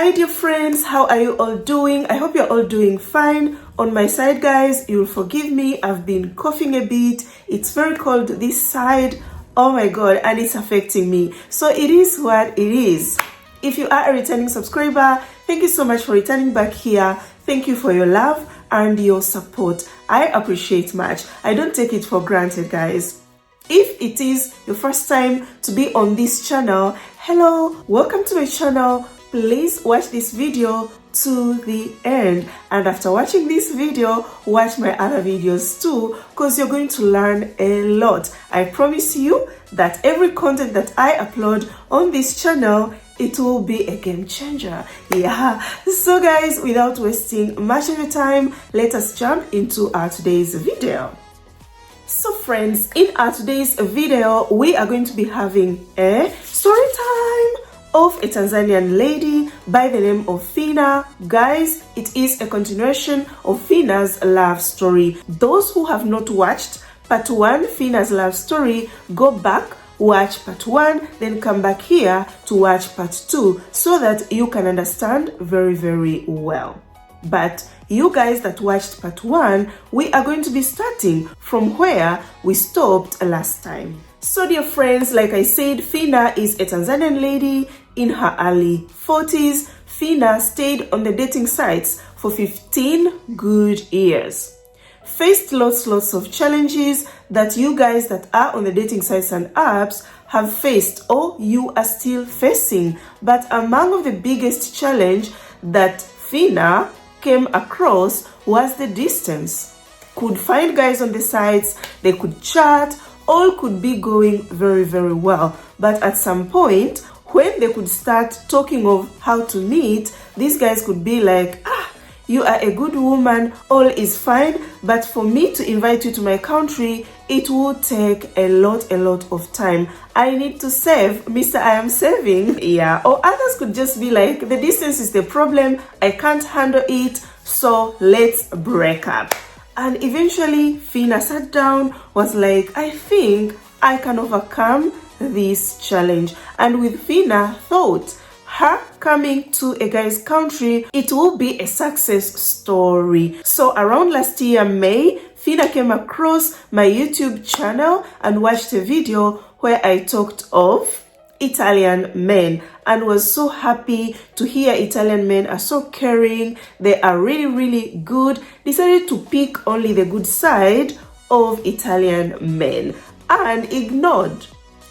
Hi dear friends, how are you all doing? I hope you're all doing fine. On my side guys, you'll forgive me, I've been coughing a bit. It's very cold this side. Oh my god, and it's affecting me. So it is what it is. If you are a returning subscriber, thank you so much for returning back here. Thank you for your love and your support. I appreciate much. I don't take it for granted guys. If it is your first time to be on this channel, hello, welcome to my channel. Please watch this video to the end, and after watching this video, watch my other videos too, because you're going to learn a lot. I promise you that every content that I upload on this channel, it will be a game changer. Yeah, so guys, without wasting much of your time, let us jump into our today's video. So friends, in our today's video, we are going to be having a story time of a Tanzanian lady by the name of Finina. Guys, it is a continuation of Finina's love story. Those who have not watched part 1, Finina's love story, go back, watch part 1, then come back here to watch part 2 so that you can understand very, very well. But you guys that watched part 1, we are going to be starting from where we stopped last time. So dear friends, like I said, Finina is a Tanzanian lady in her early 40s. Finina stayed on the dating sites for 15 good years. Faced lots of challenges that you guys that are on the dating sites and apps have faced or you are still facing. But among of the biggest challenge that Finina came across was the distance. Could find guys on the sites, they could chat, all could be going very, very well. But at some point, when they could start talking of how to meet, these guys could be like, you are a good woman, all is fine, but for me to invite you to my country, it will take a lot of time. I need to save, Mr. I am saving. Yeah, or others could just be like, the distance is the problem, I can't handle it, so let's break up. And eventually, Finina sat down, was like, I think I can overcome this challenge. And with Finina thought, her coming to a guy's country, it will be a success story. So around last year, May, Finina came across my YouTube channel and watched a video where I talked of Italian men and was so happy to hear Italian men are so caring, they are really good. Decided to pick only the good side of Italian men and ignored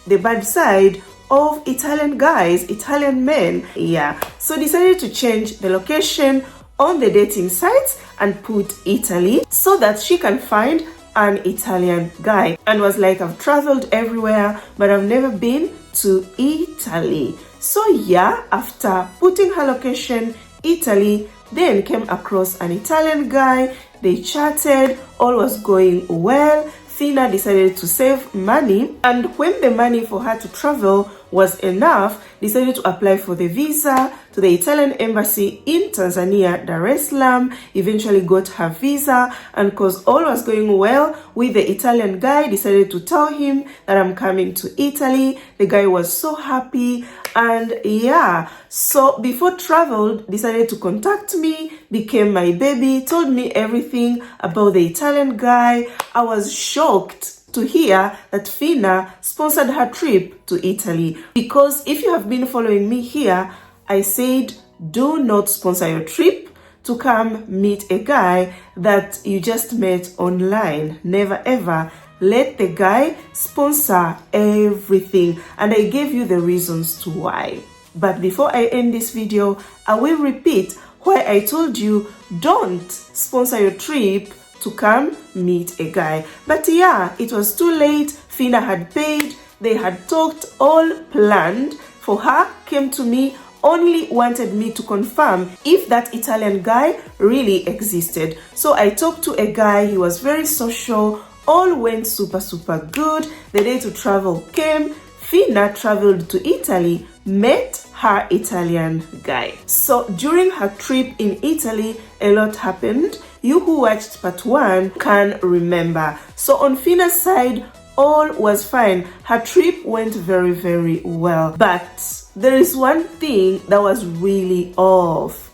the bad side of Italian guys, Italian men. Yeah, so decided to change the location on the dating sites and put Italy so that she can find an Italian guy, and was like, I've traveled everywhere but I've never been to Italy. So yeah, after putting her location Italy, then came across an Italian guy. They chatted, all was going well. Finina decided to save money, and when the money for her to travel was enough, decided to apply for the visa to the Italian embassy in Tanzania, Dar es Salaam. Eventually got her visa, and because all was going well with the Italian guy, decided to tell him that I'm coming to Italy. The guy was so happy, and yeah, so before traveled, decided to contact me, became my baby, told me everything about the Italian guy. I was shocked to hear that Finina sponsored her trip to Italy, because if you have been following me here, I said do not sponsor your trip to come meet a guy that you just met online. Never ever. Let the guy sponsor everything, and I gave you the reasons to why. But before I end this video, I will repeat why I told you don't sponsor your trip to come meet a guy. But yeah, it was too late. Finina had paid, they had talked, all planned for her, came to me, only wanted me to confirm if that Italian guy really existed. So I talked to a guy, he was very social, all went super good. The day to travel came. Finina traveled to Italy, met her Italian guy. So during her trip in Italy, a lot happened. You who watched part 1 can remember. So on Finina's side, all was fine. Her trip went very well. But there is one thing that was really off.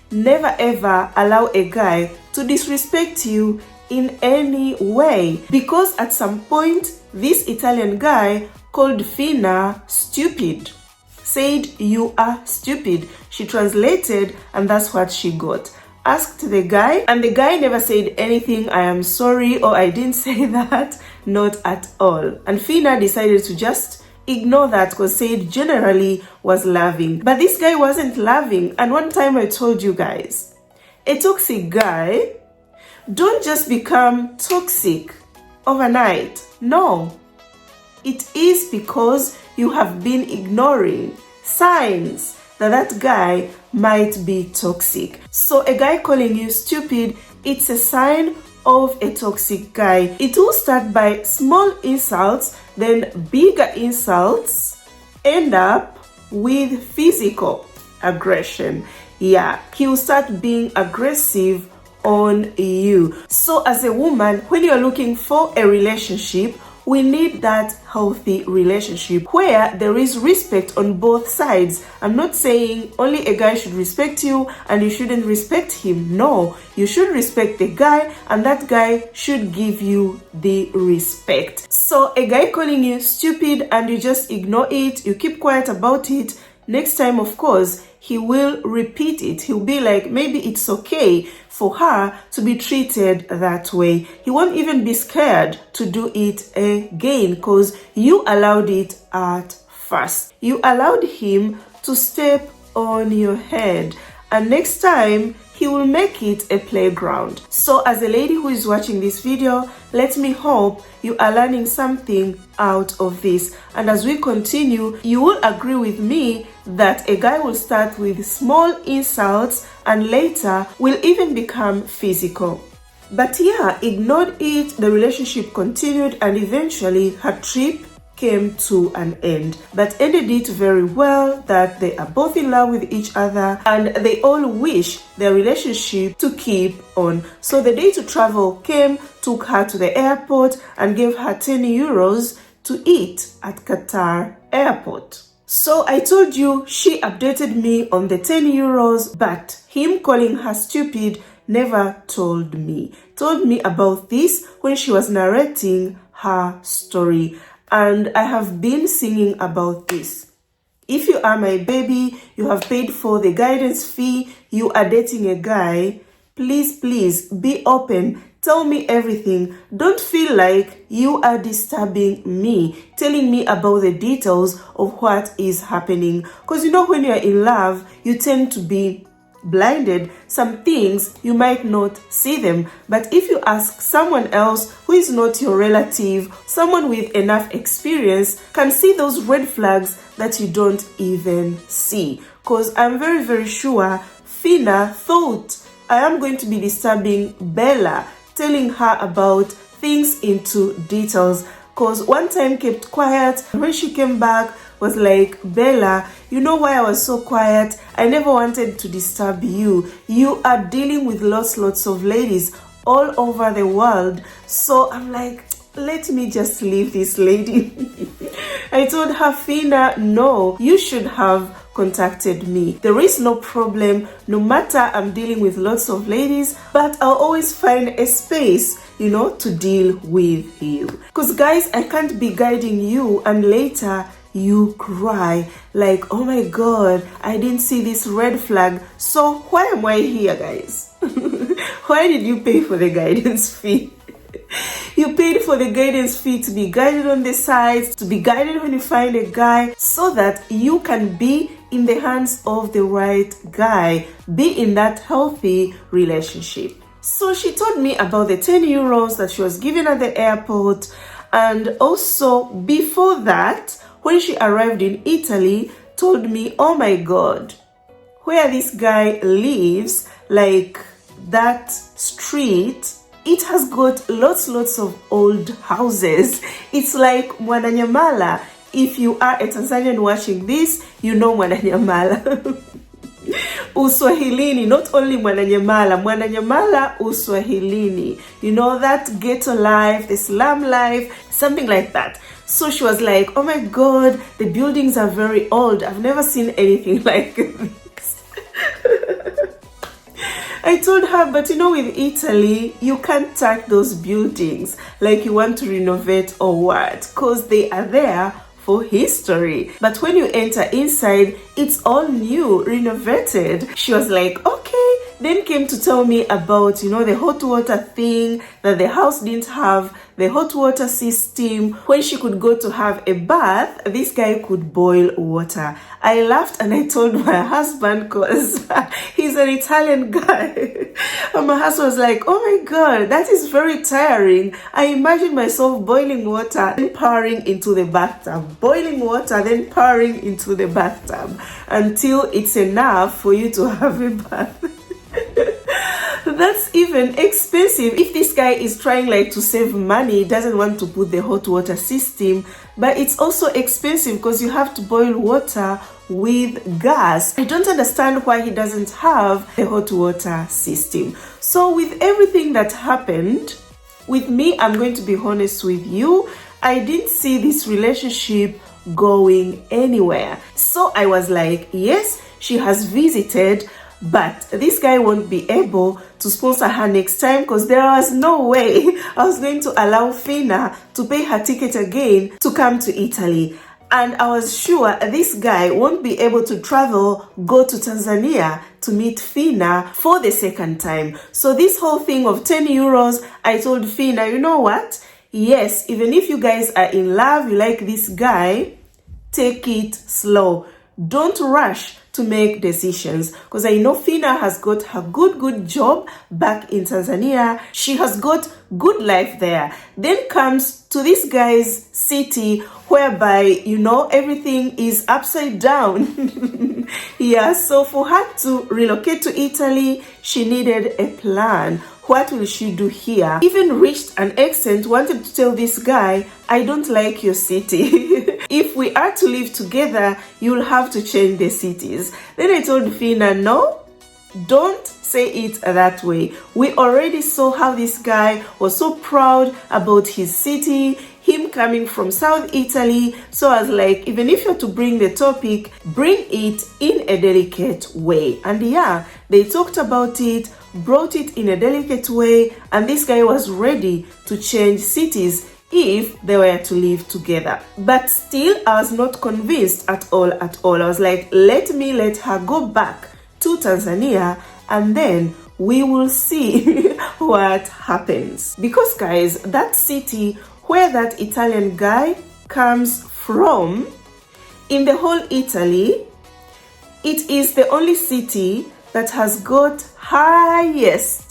Never ever allow a guy to disrespect you in any way, because at some point this Italian guy called Finina stupid, said you are stupid. She translated and that's what she got. Asked the guy and the guy never said anything, I am sorry or I didn't say that, not at all. And Finina decided to just ignore that because said generally was loving, but this guy wasn't loving. And one time I told you guys, a toxic guy don't just become toxic overnight. No, it is because you have been ignoring signs that that guy might be toxic. So a guy calling you stupid, it's a sign of a toxic guy. It will start by small insults, then bigger insults end up with physical aggression. Yeah, he will start being aggressive on you. So as a woman, when you're looking for a relationship, we need that healthy relationship where there is respect on both sides. I'm not saying only a guy should respect you and you shouldn't respect him. No, you should respect the guy and that guy should give you the respect. So a guy calling you stupid and you just ignore it, you keep quiet about it, next time, of course, he will repeat it. He'll be like, maybe it's okay for her to be treated that way. He won't even be scared to do it again because you allowed it at first. You allowed him to step on your head. And next time, he will make it a playground. So as a lady who is watching this video, let me hope you are learning something out of this. And as we continue, you will agree with me that a guy will start with small insults and later will even become physical. But yeah, ignored it, the relationship continued and eventually her trip came to an end, but ended it very well, that they are both in love with each other and they all wish their relationship to keep on. So the day to travel came, took her to the airport and gave her 10 euros to eat at Qatar airport. So I told you she updated me on the 10 euros, but him calling her stupid never told me. Told me about this when she was narrating her story. And I have been singing about this. If you are my baby, you have paid for the guidance fee, you are dating a guy, please be open. Tell me everything. Don't feel like you are disturbing me, telling me about the details of what is happening. Because you know, when you're in love, you tend to be blinded. Some things you might not see them, but if you ask someone else who is not your relative, someone with enough experience can see those red flags that you don't even see. Because I'm very sure Finina thought I am going to be disturbing Bella, telling her about things into details. Because one time kept quiet, when she came back was like, Bella, you know why I was so quiet? I never wanted to disturb you. You are dealing with lots of ladies all over the world. So I'm like, let me just leave this lady. I told her, Finina, no, you should have contacted me. There is no problem, no matter I'm dealing with lots of ladies, but I'll always find a space, you know, to deal with you. Because guys, I can't be guiding you and later you cry like, oh my god, I didn't see this red flag. So why am I here, guys? Why did you pay for the guidance fee? You paid for the guidance fee to be guided on the sides, to be guided when you find a guy, so that you can be in the hands of the right guy, be in that healthy relationship. So she told me about the 10 euros that she was given at the airport, and also before that, when she arrived in Italy, told me, oh my god, where this guy lives, like that street, it has got lots of old houses. It's like Mwananyamala. If you are a Tanzanian watching this, you know Mwananyamala. Uswahilini, not only Mwananyamala, Uswahilini. You know, that ghetto life, the slum life, something like that. So she was like, oh my God, the buildings are very old. I've never seen anything like this. I told her, but you know, with Italy, you can't touch those buildings like you want to renovate or what, because they are there for history. But when you enter inside, it's all new, renovated. She was like, okay. Then came to tell me about, you know, the hot water thing, that the house didn't have the hot water system. When she could go to have a bath, this guy could boil water. I laughed and I told my husband, because he's an Italian guy. And my husband was like, oh my God, that is very tiring. I imagine myself boiling water, then pouring into the bathtub. Boiling water, then pouring into the bathtub until it's enough for you to have a bath. That's even expensive. If this guy is trying like to save money, doesn't want to put the hot water system, but it's also expensive because you have to boil water with gas. I don't understand why he doesn't have a hot water system. So with everything that happened with me, I'm going to be honest with you, I didn't see this relationship going anywhere. So I was like, yes, she has visited, but this guy won't be able to sponsor her next time, because there was no way I was going to allow Finina to pay her ticket again to come to Italy. And I was sure this guy won't be able to travel, go to Tanzania to meet Finina for the second time. So this whole thing of 10 euros, I told Finina, you know what? Yes, even if you guys are in love, you like this guy, take it slow. Don't rush to make decisions, because I know Finina has got her good job back in Tanzania. She has got good life there. Then comes to this guy's city whereby, you know, everything is upside down. Yeah, so for her to relocate to Italy, she needed a plan. What will she do here? Even reached an extent, wanted to tell this guy, I don't like your city. If we are to live together, you'll have to change the cities. Then I told Finina, no, don't say it that way. We already saw how this guy was so proud about his city, him coming from South Italy. So I was like, even if you're to bring the topic, bring it in a delicate way. And yeah, they talked about it, brought it in a delicate way, and this guy was ready to change cities if they were to live together. But still, I was not convinced at all. I was like, let her go back to Tanzania and then we will see what happens. Because guys, that city where that Italian guy comes from, in the whole Italy, it is the only city that has got highest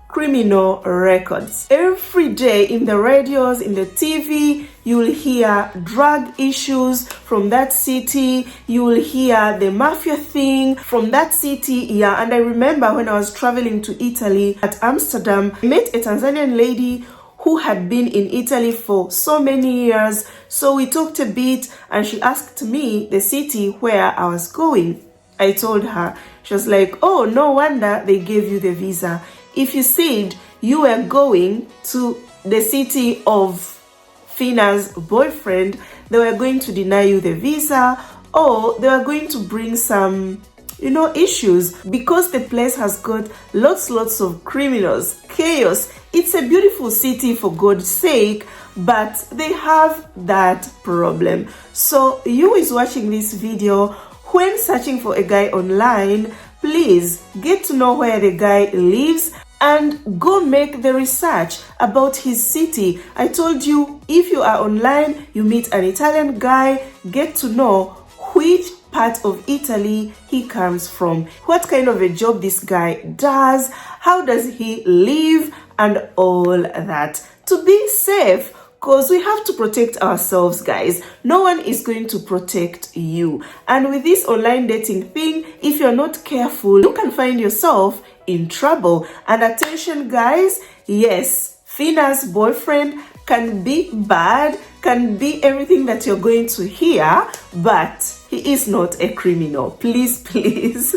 criminal records. Every day in the radios, in the TV, you will hear drug issues from that city. You will hear the mafia thing from that city. Yeah, and I remember when I was traveling to Italy at Amsterdam, I met a Tanzanian lady who had been in Italy for so many years. So we talked a bit and she asked me the city where I was going. I told her. She was like, oh, no wonder they gave you the visa. If you said you were going to the city of Finina's boyfriend, they were going to deny you the visa, or they were going to bring some, you know, issues, because the place has got lots of criminals, chaos. It's a beautiful city, for God's sake, but they have that problem. So you who is watching this video, when searching for a guy online, please get to know where the guy lives and go make the research about his city. I told you, if you are online, you meet an Italian guy, get to know which part of Italy he comes from, what kind of a job this guy does, how does he live, and all that, to be safe. Because we have to protect ourselves, guys. No one is going to protect you. And with this online dating thing, if you're not careful, you can find yourself in trouble. And attention, guys, yes, Fina's boyfriend can be bad, can be everything that you're going to hear, but he is not a criminal. Please, please.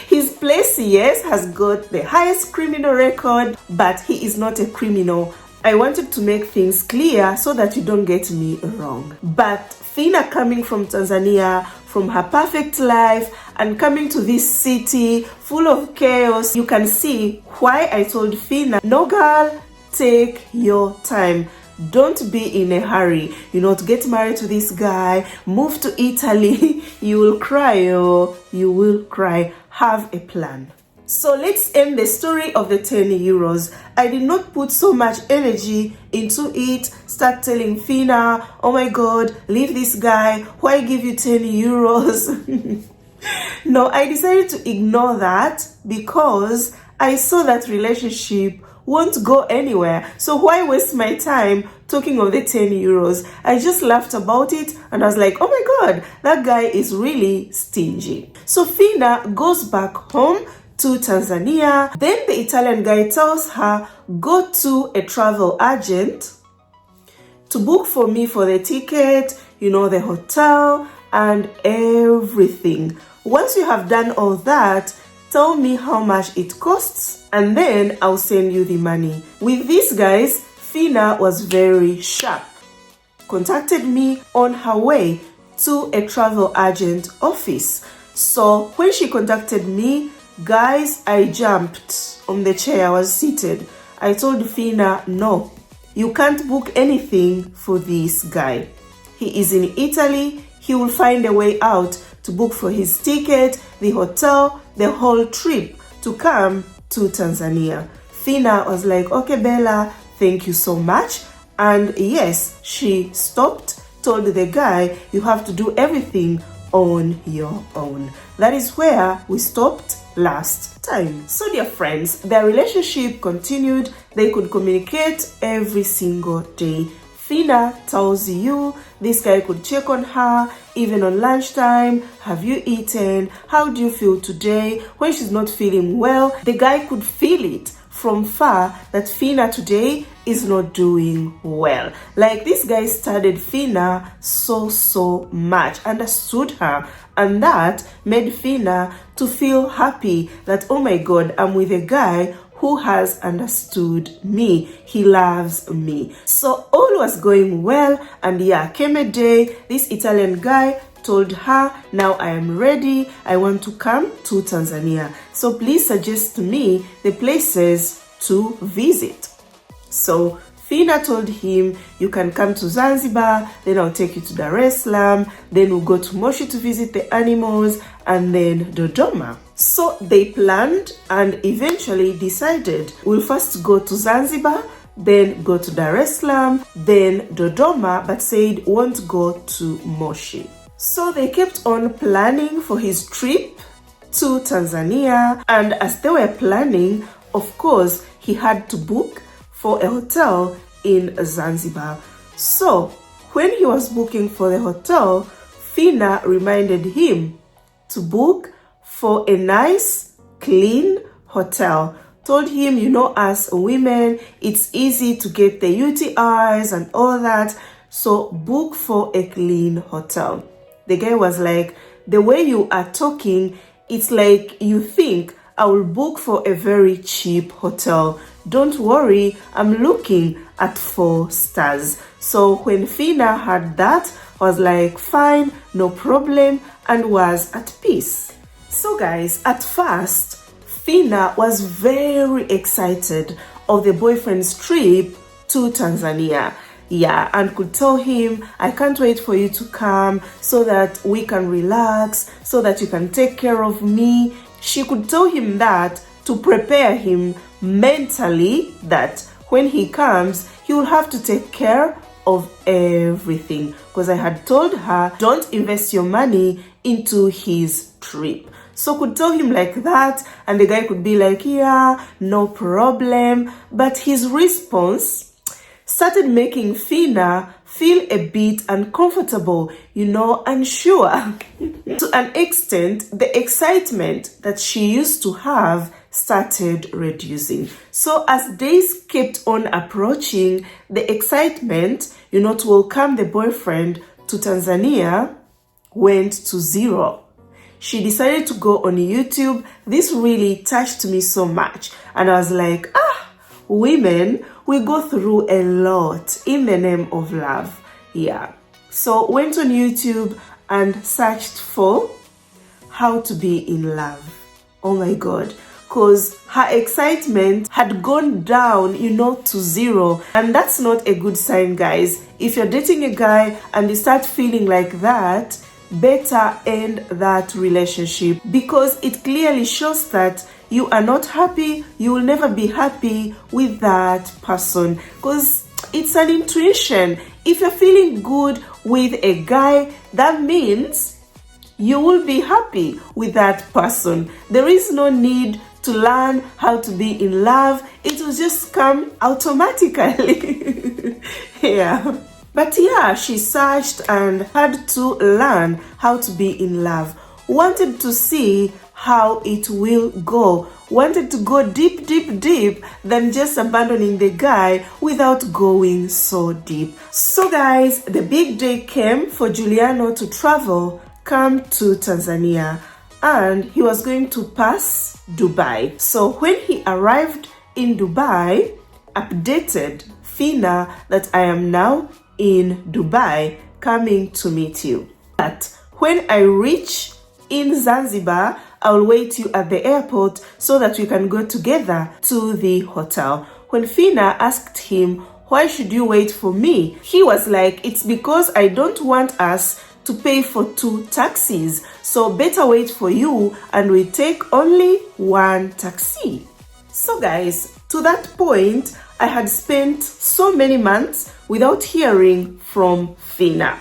His place, yes, has got the highest criminal record, but he is not a criminal. I wanted to make things clear so that you don't get me wrong. But Fina coming from Tanzania, from her perfect life, and coming to this city full of chaos, you can see why I told Fina, no girl, take your time. Don't be in a hurry, to get married to this guy, move to Italy. You will cry, oh, you will cry. Have a plan. So let's end the story of the 10 euros. I did not put so much energy into it, start telling Fina, oh my God, leave this guy, why give you 10 euros? No, I decided to ignore that because I saw that relationship won't go anywhere. So why waste my time talking of the 10 euros? I just laughed about it and I was like, oh my God, that guy is really stingy. So Fina goes back home to Tanzania. Then the Italian guy tells her, go to a travel agent to book for me for the ticket, the hotel and everything. Once you have done all that, tell me how much it costs and then I'll send you the money. With these guys, Fina was very sharp. Contacted me on her way to a travel agent office. So when she contacted me, guys, I jumped on the chair I was seated. I told Fina, no, you can't book anything for this guy. He is in Italy. He will find a way out to book for his ticket, the hotel, the whole trip to come to Tanzania. Fina was like, okay, Bella, thank you so much. And yes, she stopped, told the guy, you have to do everything on your own. That is where we stopped last time. So dear friends, their relationship continued. They could communicate every single day. Fina tells you this guy could check on her even on lunchtime. Have you eaten? How do you feel today? When she's not feeling well, the guy could feel it from far that Fina today is not doing well. Like, this guy studied Fina so much, understood her, and that made Fina to feel happy that, oh my God, I'm with a guy who has understood me. He loves me. So all was going well, and came a day, this Italian guy told her, now I am ready, I want to come to Tanzania. So please suggest to me the places to visit. So Fina told him, you can come to Zanzibar, then I'll take you to Dar es Salaam, then we'll go to Moshi to visit the animals, and then Dodoma. So they planned and eventually decided, we'll first go to Zanzibar, then go to Dar es Salaam, then Dodoma, but said won't go to Moshi. So they kept on planning for his trip to Tanzania, and as they were planning, of course, he had to book for a hotel in Zanzibar. So when he was booking for the hotel, Fina reminded him to book for a nice, clean hotel. Told him, as women, it's easy to get the UTIs and all that, so book for a clean hotel. The guy was like, the way you are talking, it's like you think I will book for a very cheap hotel. Don't worry, I'm looking at 4 stars. So when Fina heard that, was like, fine, no problem, and was at peace. So guys, at first, Fina was very excited of the boyfriend's trip to Tanzania. And could tell him, I can't wait for you to come so that we can relax, so that you can take care of me. She could tell him that to prepare him mentally that when he comes, he will have to take care of everything. Because I had told her, don't invest your money into his trip. So could tell him like that, and the guy could be like, yeah, no problem. But his response started making Fina feel a bit uncomfortable, unsure. To an extent, the excitement that she used to have started reducing. So as days kept on approaching, the excitement, to welcome the boyfriend to Tanzania went to zero. She decided to go on YouTube. This really touched me so much. And I was like, women, we go through a lot in the name of love. Yeah. So went on YouTube and searched for how to be in love. Oh my God. Because her excitement had gone down, to zero. And that's not a good sign, guys. If you're dating a guy and you start feeling like that, better end that relationship, because it clearly shows that you are not happy. You will never be happy with that person, because it's an intuition. If you're feeling good with a guy, that means you will be happy with that person. There is no need to learn how to be in love. It will just come automatically. Yeah. But yeah, she searched and had to learn how to be in love. Wanted to see how it will go. Wanted to go deep, deep, deep than just abandoning the guy without going so deep. So guys, the big day came for Juliano to come to Tanzania, and he was going to pass Dubai. So when he arrived in Dubai, updated Fina that I am now in Dubai coming to meet you. But when I reach in Zanzibar, I'll wait you at the airport so that we can go together to the hotel. When Fina asked him, why should you wait for me? He was like, it's because I don't want us to pay for 2 taxis. So better wait for you and we take only 1 taxi. So guys, to that point, I had spent so many months without hearing from Fina.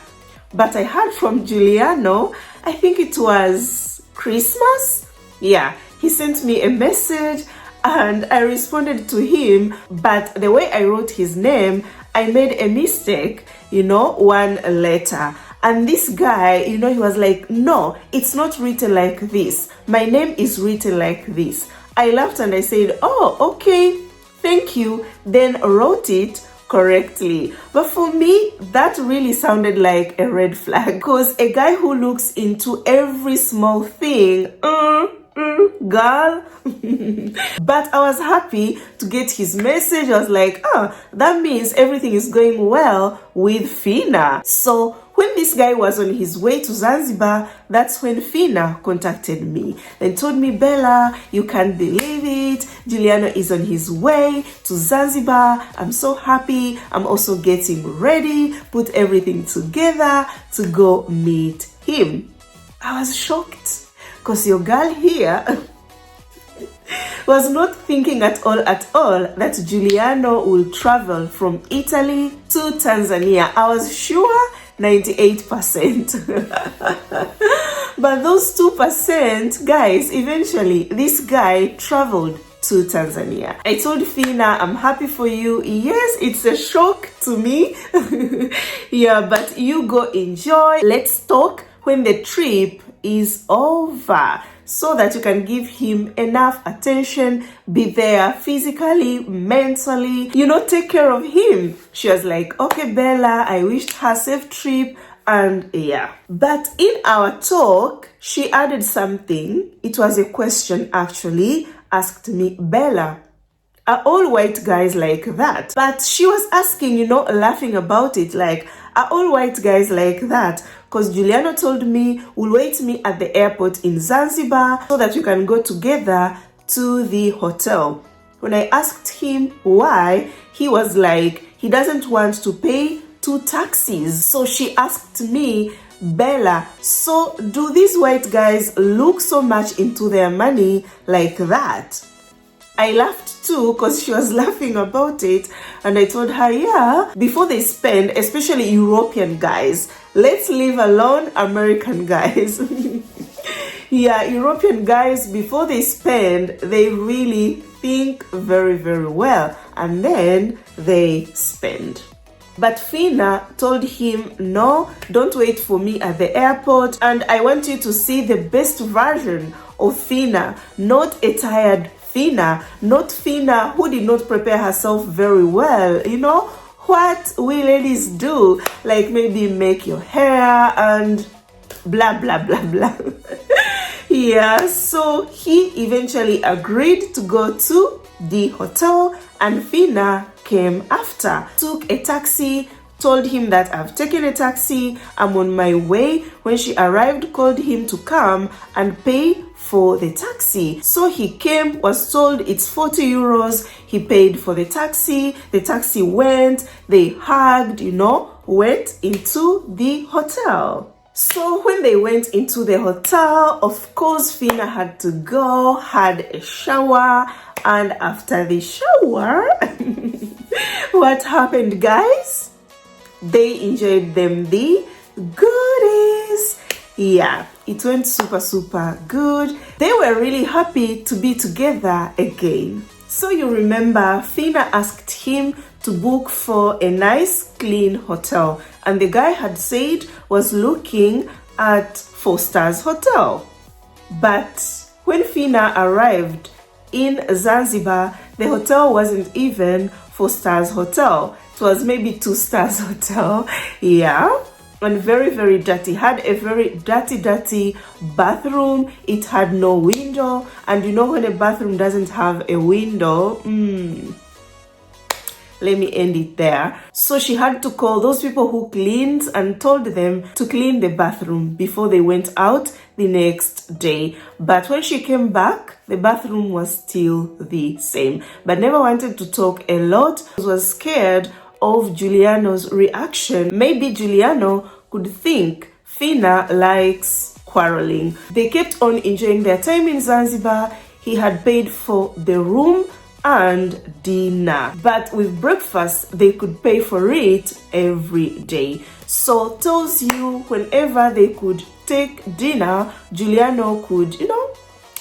But I heard from Juliano, I think it was Christmas. Yeah, he sent me a message and I responded to him. But the way I wrote his name, I made a mistake, 1 letter. And this guy, he was like, no, it's not written like this. My name is written like this. I laughed and I said, oh, okay, thank you. Then wrote it correctly. But for me, that really sounded like a red flag, because a guy who looks into every small thing, girl. But I was happy to get his message. I was like, that means everything is going well with Fina. So when this guy was on his way to Zanzibar, that's when Fina contacted me and told me, Bella, you can't believe it. Juliano is on his way to Zanzibar. I'm so happy. I'm also getting ready, put everything together to go meet him. I was shocked because your girl here was not thinking at all that Juliano will travel from Italy to Tanzania. I was sure 98%. But those 2%, guys, eventually this guy traveled to Tanzania. I told Fina, I'm happy for you. Yes, it's a shock to me. Yeah, but you go enjoy. Let's talk when the trip is over, so that you can give him enough attention, be there physically, mentally, take care of him. She was like, okay, Bella, I wished her safe trip. And yeah, but in our talk, she added something. It was a question actually, asked me, Bella, are all white guys like that? But she was asking, laughing about it, like, are all white guys like that? Because Juliano told me, will wait me at the airport in Zanzibar so that we can go together to the hotel. When I asked him why, he was like, he doesn't want to pay 2 taxis. So she asked me, Bella, so do these white guys look so much into their money like that? I laughed too because she was laughing about it, and I told her, yeah, before they spend, especially European guys, let's leave alone American guys. Yeah, European guys, before they spend, they really think very, very well, and then they spend. But Fina told him, no, don't wait for me at the airport, and I want you to see the best version of Fina, not a tired Finna, not Finna, who did not prepare herself very well. You know what we ladies do, like maybe make your hair and blah blah blah blah. Yeah, so he eventually agreed to go to the hotel, and Finna came after, took a taxi, told him that I've taken a taxi, I'm on my way. When she arrived, called him to come and pay for the taxi. So he came, was told it's 40 euros. He paid for the taxi went, they hugged, you know, went into the hotel. So when they went into the hotel, of course, Finna had to go, had a shower, and after the shower, what happened, guys? They enjoyed them the goodies. Yeah, it went super good. They were really happy to be together again. So you remember, Finna asked him to book for a nice clean hotel, and the guy had said was looking at 4 stars hotel. But when Finna arrived in Zanzibar, the hotel wasn't even 4 stars hotel. It was maybe 2 stars hotel. Yeah, and very dirty. Had a very dirty bathroom. It had no window, and you know when a bathroom doesn't have a window, let me end it there. So she had to call those people who cleaned and told them to clean the bathroom before they went out the next day. But when she came back, the bathroom was still the same. But never wanted to talk a lot. Was scared of Juliano's reaction. Maybe Juliano could think Finna likes quarreling. They kept on enjoying their time in Zanzibar. He had paid for the room and dinner, but with breakfast they could pay for it every day. So tells you whenever they could take dinner, Juliano could, you know,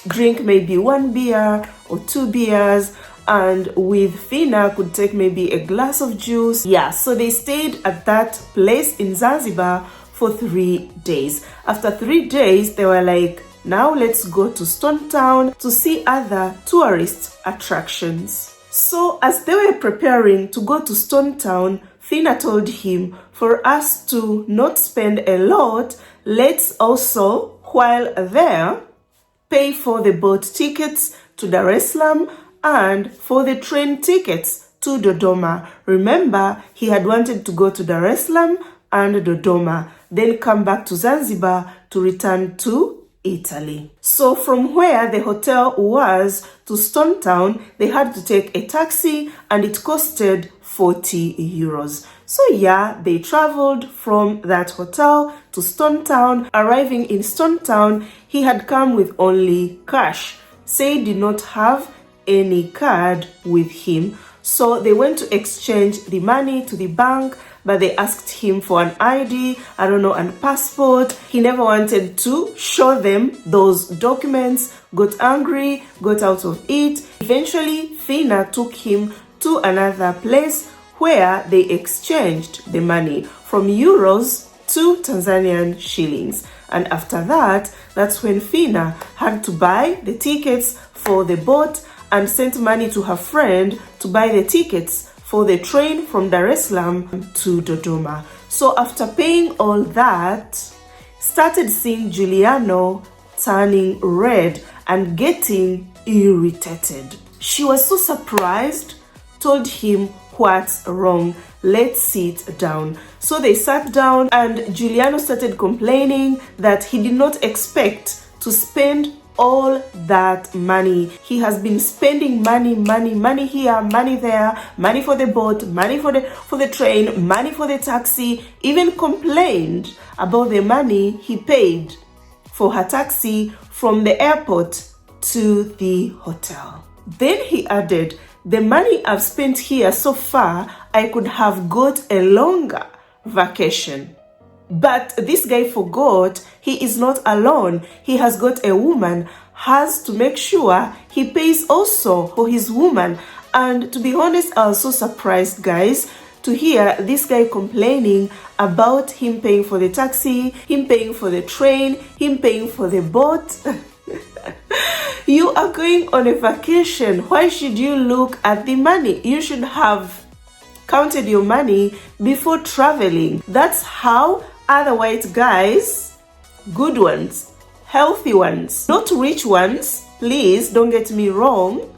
drink maybe 1 beer or 2 beers, and with Finna could take maybe a glass of juice. Yeah, so they stayed at that place in Zanzibar for 3 days. After 3 days, they were like, now let's go to Stone Town to see other tourist attractions. So as they were preparing to go to Stone Town, Finna told him, for us to not spend a lot, let's also, while there, pay for the boat tickets to Dar es Salaam and for the train tickets to Dodoma. Remember, he had wanted to go to Dar es Salaam and Dodoma, then come back to Zanzibar to return to Italy. So from where the hotel was to Stone Town, they had to take a taxi, and it costed 40 euros. So yeah, they traveled from that hotel to Stone Town. Arriving in Stone Town, he had come with only cash. Say he did not have any card with him. So they went to exchange the money to the bank, but they asked him for an ID, I don't know, and passport. He never wanted to show them those documents, got angry, got out of it. Eventually, Finna took him to another place where they exchanged the money from euros to Tanzanian shillings. And after that, that's when Finna had to buy the tickets for the boat and sent money to her friend to buy the tickets for the train from Dar es Salaam to Dodoma. So after paying all that, started seeing Juliano turning red and getting irritated. She was so surprised, told him, what's wrong? Let's sit down. So they sat down, and Juliano started complaining that he did not expect to spend all that money. He has been spending money here, money there, money for the boat, money for the train, money for the taxi. Even complained about the money he paid for her taxi from the airport to the hotel. Then he added, the money I've spent here so far, I could have got a longer vacation. But this guy forgot he is not alone. He has got a woman, has to make sure he pays also for his woman. And to be honest, I was so surprised, guys, to hear this guy complaining about him paying for the taxi, him paying for the train, him paying for the boat. You are going on a vacation. Why should you look at the money? You should have counted your money before traveling. That's how other white guys, good ones, healthy ones, not rich ones, please don't get me wrong,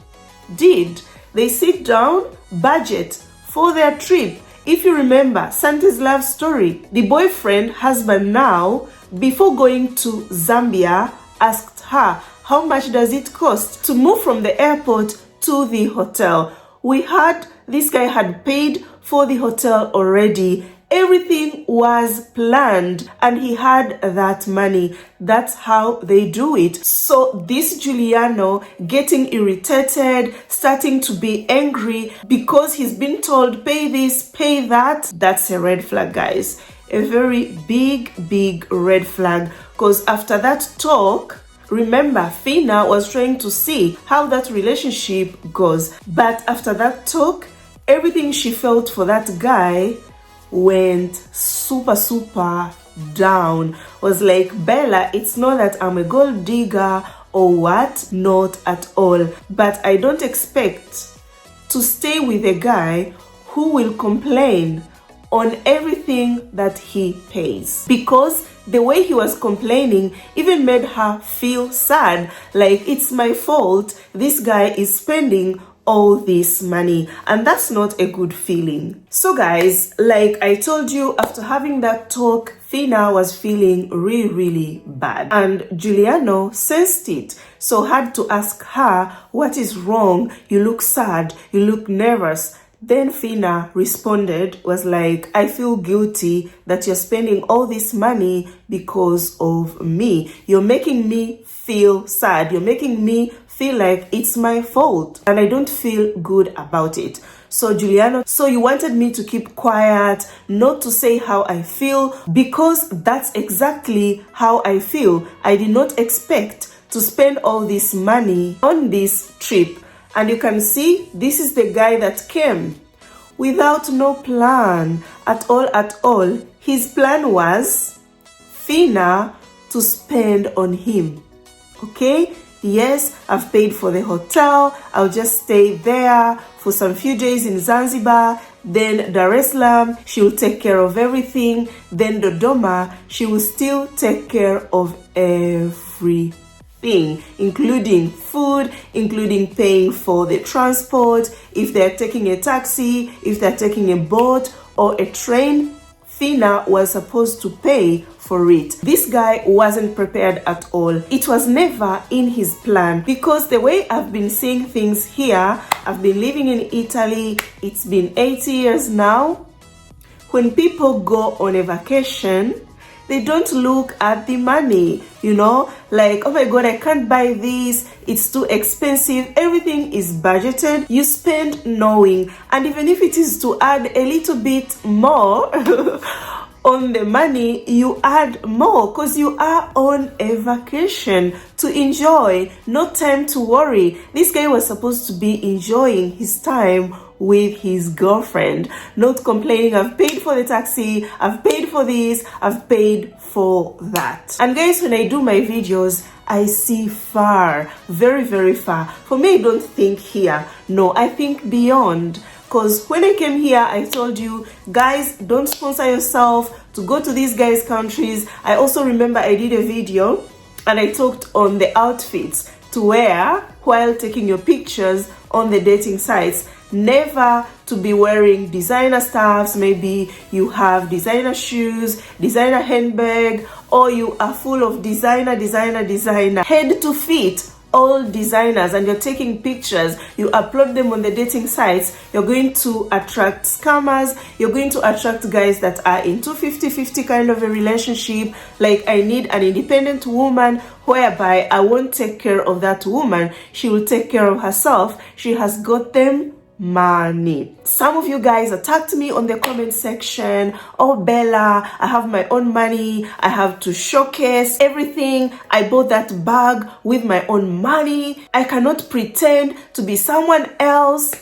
did. They sit down, budget for their trip. If you remember Sante's love story, the boyfriend, husband now, before going to Zambia, asked her, how much does it cost to move from the airport to the hotel? We heard this guy had paid for the hotel already. Everything was planned and he had that money. That's how they do it. So this Juliano getting irritated, starting to be angry because he's been told pay this, pay that, that's a red flag, guys. A very big red flag, because after that talk, remember, Finina was trying to see how that relationship goes. But after that talk, everything she felt for that guy went super down. Was like, Bella, it's not that I'm a gold digger or what, not at all. But I don't expect to stay with a guy who will complain on everything that he pays, because the way he was complaining even made her feel sad, like it's my fault this guy is spending all this money, and that's not a good feeling. So guys, like I told you, after having that talk, Finina was feeling really bad, and Juliano sensed it, so had to ask her, what is wrong? You look sad, you look nervous. Then Finina responded, was like, I feel guilty that you're spending all this money because of me. You're making me feel sad. You're making me feel like it's my fault and I don't feel good about it. So Juliano, so you wanted me to keep quiet, not to say how I feel, because that's exactly how I feel. I did not expect to spend all this money on this trip. And you can see, this is the guy that came without no plan at all. His plan was Finina to spend on him. Okay? Yes, I've paid for the hotel. I'll just stay there for some few days in Zanzibar. Then Dar es Salaam, she will take care of everything. Then Dodoma, she will still take care of everything, including food, including paying for the transport. If they're taking a taxi, if they're taking a boat or a train, Finina was supposed to pay for it. This guy wasn't prepared at all. It was never in his plan, because the way I've been seeing things here, I've been living in Italy, it's been 80 years now. When people go on a vacation, they don't look at the money, you know, like, oh my God, I can't buy this, it's too expensive. Everything is budgeted. You spend knowing, and even if it is to add a little bit more on the money, you add more, because you are on a vacation to enjoy, no time to worry. This guy was supposed to be enjoying his time with his girlfriend, not complaining, I've paid for the taxi, I've paid for this, I've paid for that. And guys, when I do my videos, I see far, very far. For me, I don't think here, no, I think beyond. Because when I came here, I told you, guys, don't sponsor yourself to go to these guys' countries. I also remember I did a video and I talked on the outfits to wear while taking your pictures on the dating sites. Never to be wearing designer stuffs. Maybe you have designer shoes, designer handbag, or you are full of designer, head to feet, all designers, and you're taking pictures, you upload them on the dating sites. You're going to attract scammers. You're going to attract guys that are into 50-50 kind of a relationship. Like, I need an independent woman, whereby I won't take care of that woman, she will take care of herself. She has got them money. Some of you guys attacked me on the comment section. Oh, Bella, I have my own money, I have to showcase everything. I bought that bag with my own money. I cannot pretend to be someone else.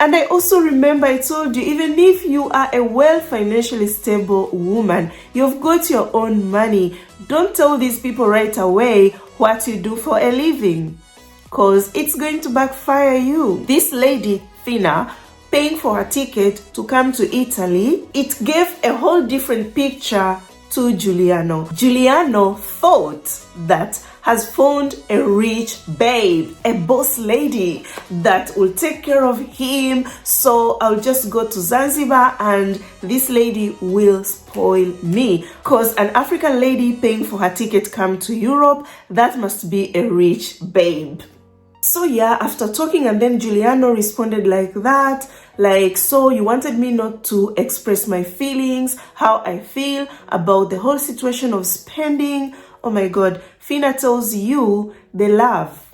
And I also remember I told you, even if you are a well financially stable woman, you've got your own money. Don't tell these people right away what you do for a living, because it's going to backfire you. This lady, Finina, paying for her ticket to come to Italy, it gave a whole different picture to Juliano. Juliano thought that has found a rich babe, a boss lady that will take care of him. So I'll just go to Zanzibar and this lady will spoil me. Because an African lady paying for her ticket come to Europe, that must be a rich babe. So yeah, after talking, and then Juliano responded like that, like, so you wanted me not to express my feelings, how I feel about the whole situation of spending. Oh my God, Finina tells you the love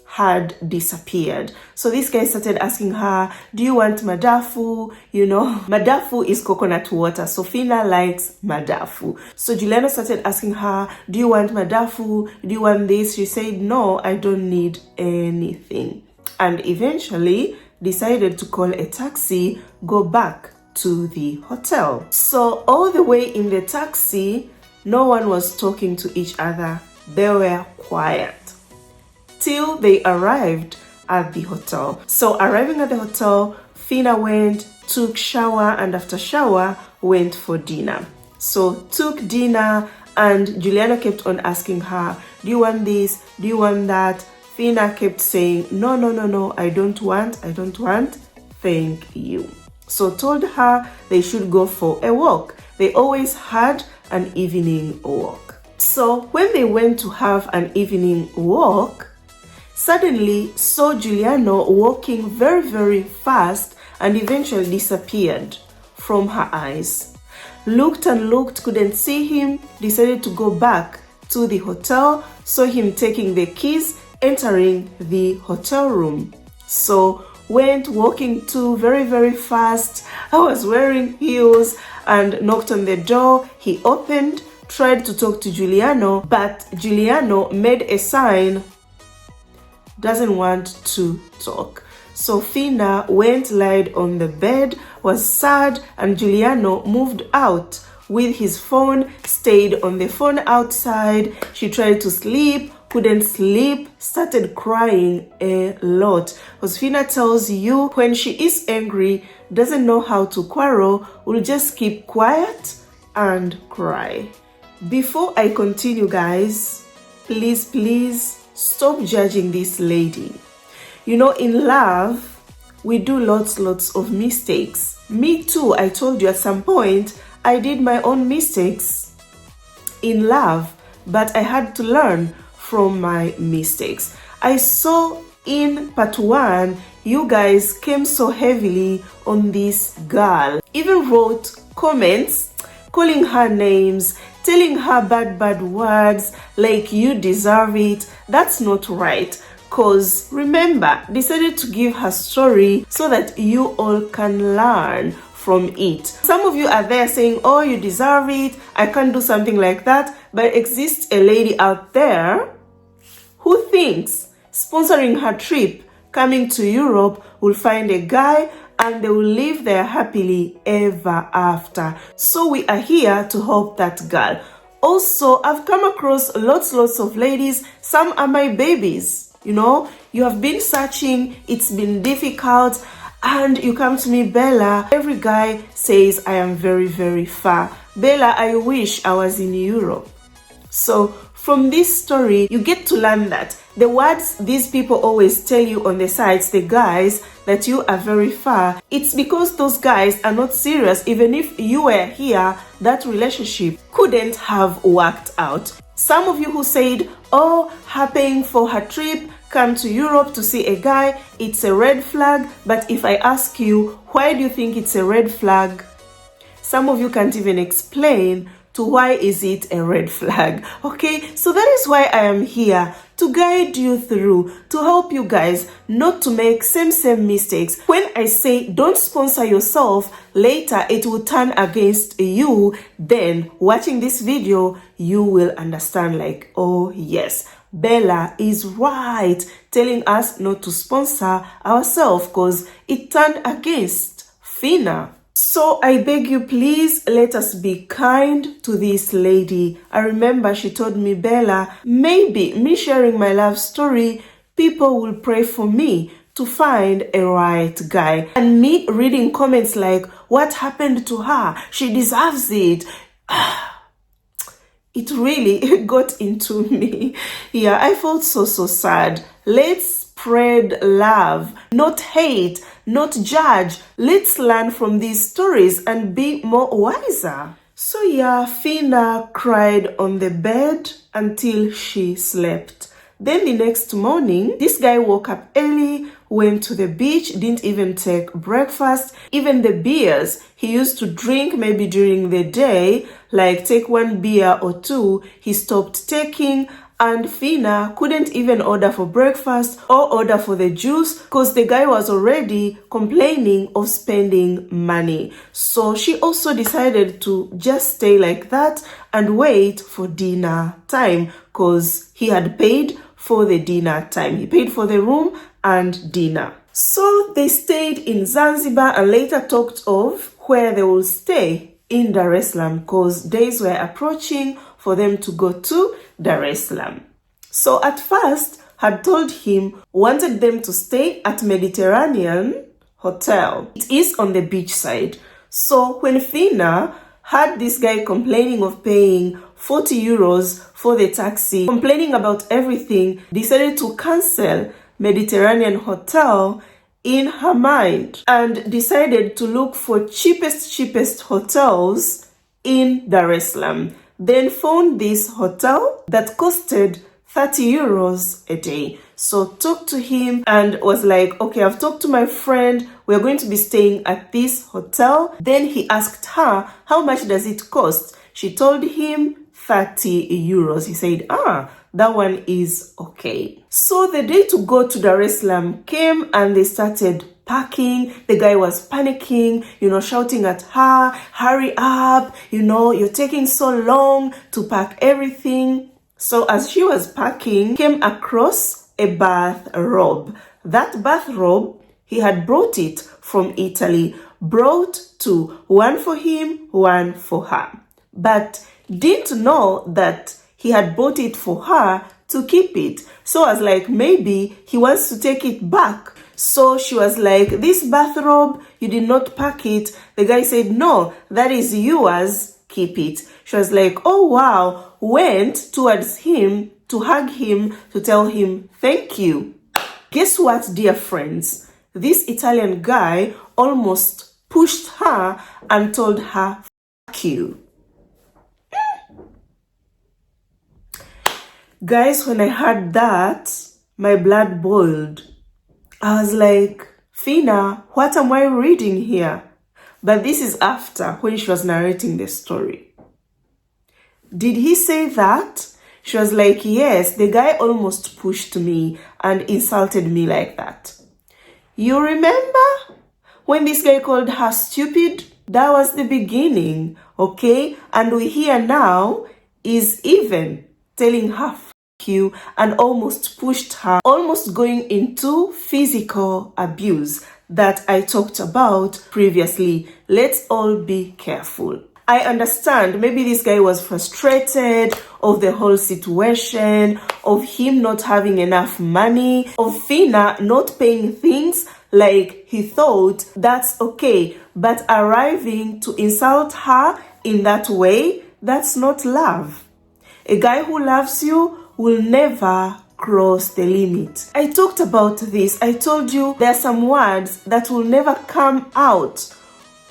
had disappeared. So this guy started asking her, do you want madafu? You know, madafu is coconut water. So Finina likes madafu. So Juliano started asking her, do you want madafu? Do you want this? She said, no, I don't need anything. And eventually decided to call a taxi, go back to the hotel. So all the way in the taxi, no one was talking to each other. They were quiet till they arrived at the hotel. So arriving at the hotel, Finina went, took shower, and after shower went for dinner. So took dinner, and Juliano kept on asking her, do you want this? Do you want that? Finina kept saying, no, no, no, no, I don't want, thank you. So told her they should go for a walk. They always had an evening walk. So when they went to have an evening walk, suddenly saw Juliano walking very, very fast and eventually disappeared from her eyes. Looked and looked, couldn't see him, decided to go back to the hotel, saw him taking the keys, entering the hotel room. So went walking too very, very fast. I was wearing heels and knocked on the door. He opened, tried to talk to Juliano, but Juliano made a sign, doesn't want to talk. So Finina went, lied on the bed, was sad, and Juliano moved out with his phone, stayed on the phone outside. She tried to sleep, couldn't sleep, started crying a lot. Because Finina tells you when she is angry, doesn't know how to quarrel, will just keep quiet and cry. Before I continue, guys, please stop judging this lady. You know, in love, we do lots of mistakes. Me too, I told you at some point, I did my own mistakes in love, but I had to learn from my mistakes. I saw in part 1, you guys came so heavily on this girl. Even wrote comments, calling her names, telling her bad words, like you deserve it. That's not right. Because remember, decided to give her story so that you all can learn from it. Some of you are there saying, oh, you deserve it, I can't do something like that. But exists a lady out there who thinks sponsoring her trip, coming to Europe, will find a guy and they will live there happily ever after. So we are here to help that girl. Also, I've come across lots of ladies. Some are my babies. You know, you have been searching, it's been difficult, and you come to me, Bella. Every guy says I am very far. Bella, I wish I was in Europe. So from this story, you get to learn that the words these people always tell you on the sites, the guys, that you are very far, it's because those guys are not serious. Even if you were here, that relationship couldn't have worked out. Some of you who said, oh, her paying for her trip, come to Europe to see a guy, it's a red flag. But if I ask you, why do you think it's a red flag? Some of you can't even explain to why is it a red flag. Okay, so that is why I am here, to guide you through, to help you guys not to make same mistakes. When I say don't sponsor yourself, later it will turn against you. Then watching this video, you will understand, like, oh yes, Bella is right, telling us not to sponsor ourselves because it turned against Finina. So I beg you, please let us be kind to this lady. I remember she told me, Bella, maybe me sharing my love story, people will pray for me to find a right guy. And me reading comments like, what happened to her? She deserves it. It really got into me. Yeah, I felt so sad. Let's spread love, not hate, not judge. Let's learn from these stories and be more wiser. So yeah, Finna cried on the bed until she slept. Then the next morning, this guy woke up early, went to the beach, didn't even take breakfast. Even the beers he used to drink maybe during the day, like take one beer or two, he stopped taking. And Finna couldn't even order for breakfast or order for the juice because the guy was already complaining of spending money. So she also decided to just stay like that and wait for dinner time because he had paid for the dinner time. He paid for the room and dinner. So they stayed in Zanzibar and later talked of where they will stay in Dar es Salaam because days were approaching for them to go to Dar es Salaam. So at first, had told him wanted them to stay at Mediterranean Hotel. It is on the beach side. So when Finna had this guy complaining of paying 40 euros for the taxi, complaining about everything, decided to cancel Mediterranean Hotel in her mind and decided to look for cheapest hotels in Dar es Salaam. Then found this hotel that costed 30 euros a day. So talked to him and was like, okay, I've talked to my friend. We're going to be staying at this hotel. Then he asked her, how much does it cost? She told him 30 euros. He said, that one is okay. So the day to go to Dar es Salaam came and they started packing. The guy was panicking, shouting at her, hurry up, you're taking so long to pack everything. So as she was packing, came across a bathrobe. That bathrobe, he had brought it from Italy, brought two, one for him, one for her. But didn't know that he had bought it for her to keep it. So I was like, maybe he wants to take it back. So she was like, this bathrobe, you did not pack it. The guy said, no, that is yours, keep it. She was like, oh wow, went towards him to hug him, to tell him, thank you. Guess what, dear friends? This Italian guy almost pushed her and told her, fuck you. Guys, when I heard that, my blood boiled. I was like, Finna, what am I reading here? But this is after, when she was narrating the story. Did he say that? She was like, yes, the guy almost pushed me and insulted me like that. You remember when this guy called her stupid? That was the beginning, okay? And we hear now is even telling her you and almost pushed her, almost going into physical abuse that I talked about previously. Let's all be careful. I understand maybe this guy was frustrated of the whole situation, of him not having enough money, of Finna not paying things like he thought. That's okay. But arriving to insult her in that way, that's not love. A guy who loves you will never cross the limit. I talked about this. I told you there are some words that will never come out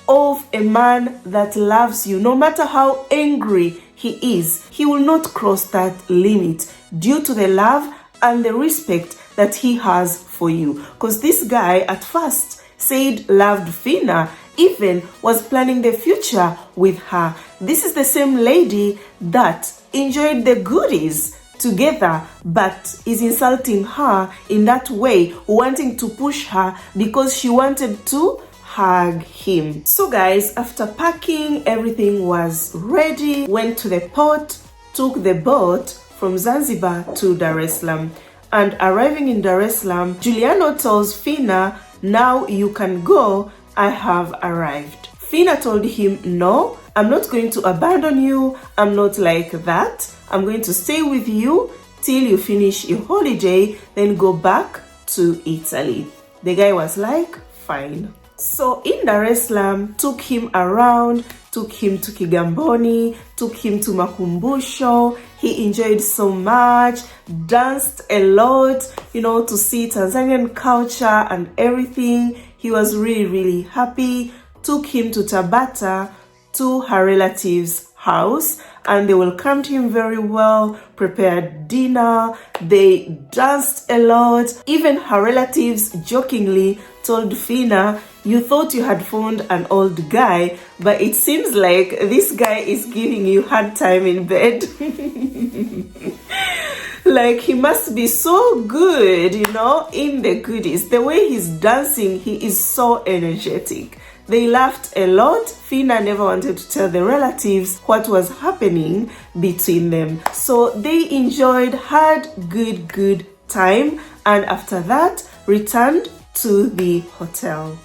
of a man that loves you. No matter how angry he is, he will not cross that limit due to the love and the respect that he has for you. Because this guy at first said loved Finna, even was planning the future with her. This is the same lady that enjoyed the goodies together but is insulting her in that way, wanting to push her because she wanted to hug him. So guys, after packing, everything was ready, went to the port, took the boat from Zanzibar to Dar es Salaam. And arriving in Dar es Salaam, Juliano tells Finna, now you can go, I have arrived. Finina told him, no, I'm not going to abandon you. I'm not like that. I'm going to stay with you till you finish your holiday, then go back to Italy. The guy was like, fine. So EMBARASSMENT took him around, took him to Kigamboni, took him to Makumbusho. He enjoyed so much, danced a lot, to see Tanzanian culture and everything. He was really, really happy. Took him to Tabata, to her relatives' house, and they welcomed him very well, prepared dinner, they danced a lot. Even her relatives jokingly told Finina, you thought you had found an old guy, but it seems like this guy is giving you hard time in bed. Like, he must be so good, in the goodies. The way he's dancing, he is so energetic. They laughed a lot. Finina never wanted to tell the relatives what was happening between them. So they enjoyed, had good time, and after that returned to the hotel.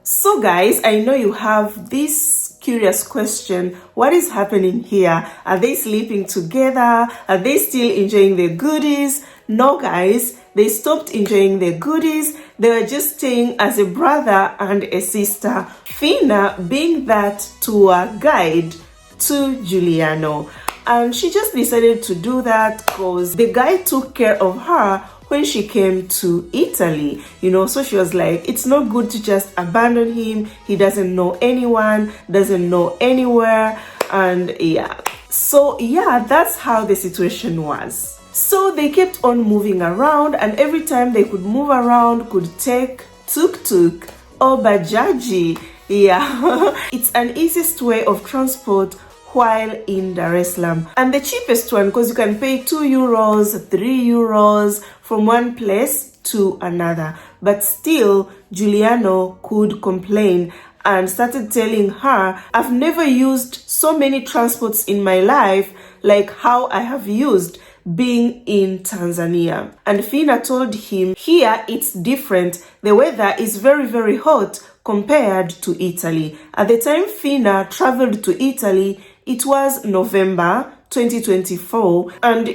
So guys, I know you have this curious question. What is happening here? Are they sleeping together? Are they still enjoying the goodies? No guys, they stopped enjoying the goodies. They were just staying as a brother and a sister. Finina being that tour guide to Juliano. And she just decided to do that because the guy took care of her when she came to Italy, so she was like, it's not good to just abandon him. He doesn't know anyone, doesn't know anywhere. And yeah, so yeah, that's how the situation was. So they kept on moving around, and every time they could move around, could take tuk-tuk or bajaji. Yeah, it's an easiest way of transport while in Dar es Salaam, and the cheapest one, because you can pay €2, €3 from one place to another. But still, Juliano could complain and started telling her, I've never used so many transports in my life like how I have used being in Tanzania. And Finina told him, here it's different. The weather is very hot compared to Italy. At the time Finina traveled to Italy, it was November 2024, and